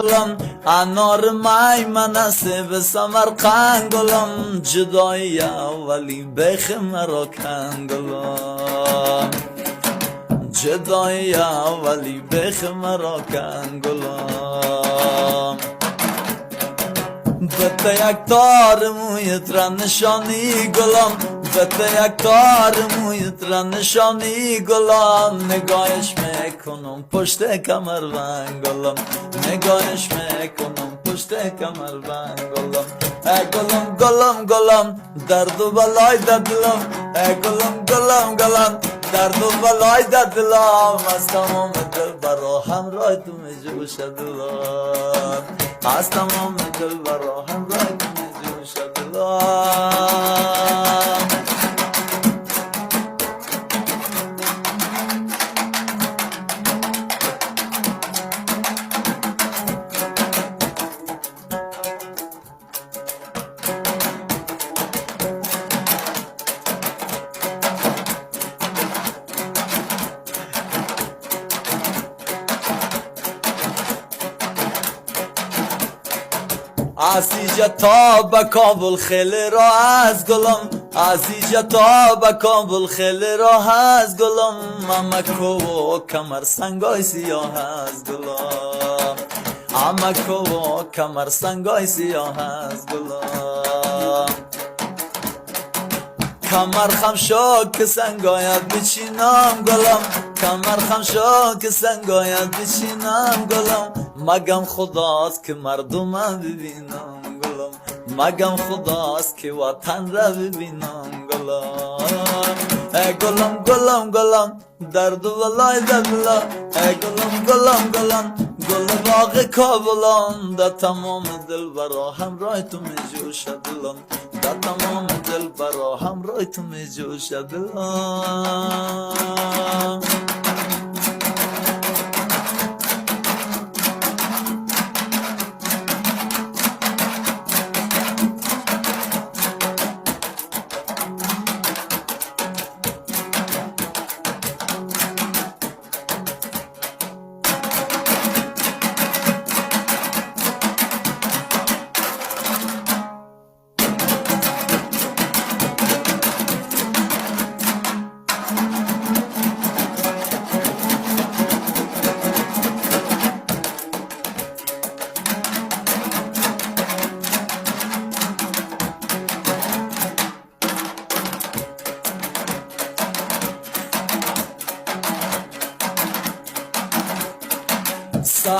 گلم انار میمنه به سمرقند گلم جدای اولی بخ مرا کند گلم جدای اولی بخ مرا کند گلم بده یک تار مویت را نشانی گلم بده یک تار مویت را نشانی گلم نگاهش میکنم پشت کمربند گلم نگاهش میکنم پشت کمربند گلم ای گلم گلم گلم درد و بلای دلم ای گلم گلم گلم درد و بلای دلم از تمام دل برا همراه تو میجوش دلم از تمام دل برا همراه تو میجوش دلم عزیجا تا به کابل خیلی راه از گلم عزیجا تا به کابل خیلی راه از گلم ممکو و کمر سنگای سیاه از گلم ممکو و کمر سنگای سیاه از گلم کمر خم شو که سنگاید بچینم گلم کمر خم شو که سنگاید بچینم گلم مگم خداست که مردم ببینم گلم مگم خداست که وطن را ببینم گلم ای گلم گلم گلم درد و بلای دلم ای گلم گلم گلم گل باغ کابلم در تمام دل برا همراه تو میجوش دلم در تمام دل برا همراه تو میجوش دلم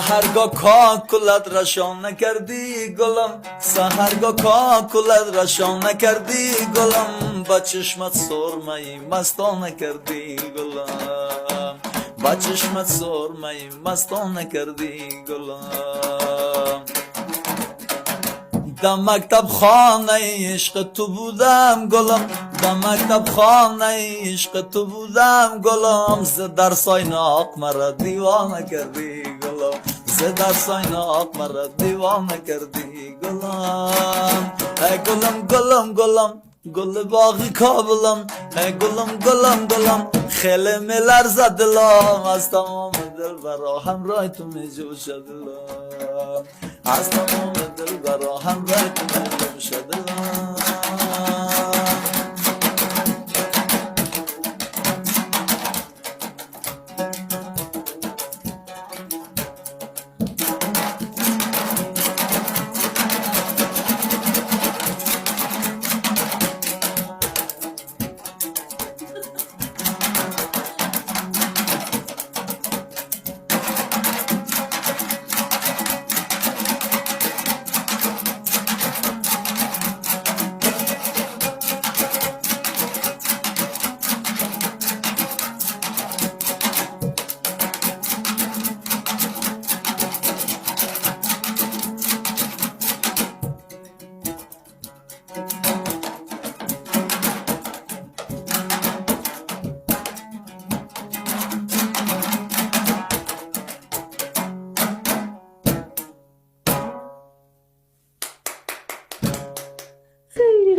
سحرگاه کاکلت رشان نکردی گلم سحرگاه کاکلت رشان نکردی گلم با چشمت سرمه‌ای مستان نکردی گلم با چشمت سرمه‌ای مستان نکردی گلم در مکتب خانه عشق تو بودم گلم در مکتب خانه عشق تو بودم گلم ز درسای ناق مرا دیوانه کردی گلم ز درسای ناق مرا دیوانه کردی گلم ای گلم گلم گلم گل باغی کابلم ای گلم گلم گلم خیلی میلرزه دلم از تمام دل برا همراه تو میجوش دلم از تمام دل برا همراه تو میجوش دلم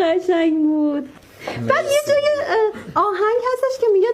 قشنگ بود. بعد یه جای آهنگ هستش که میگه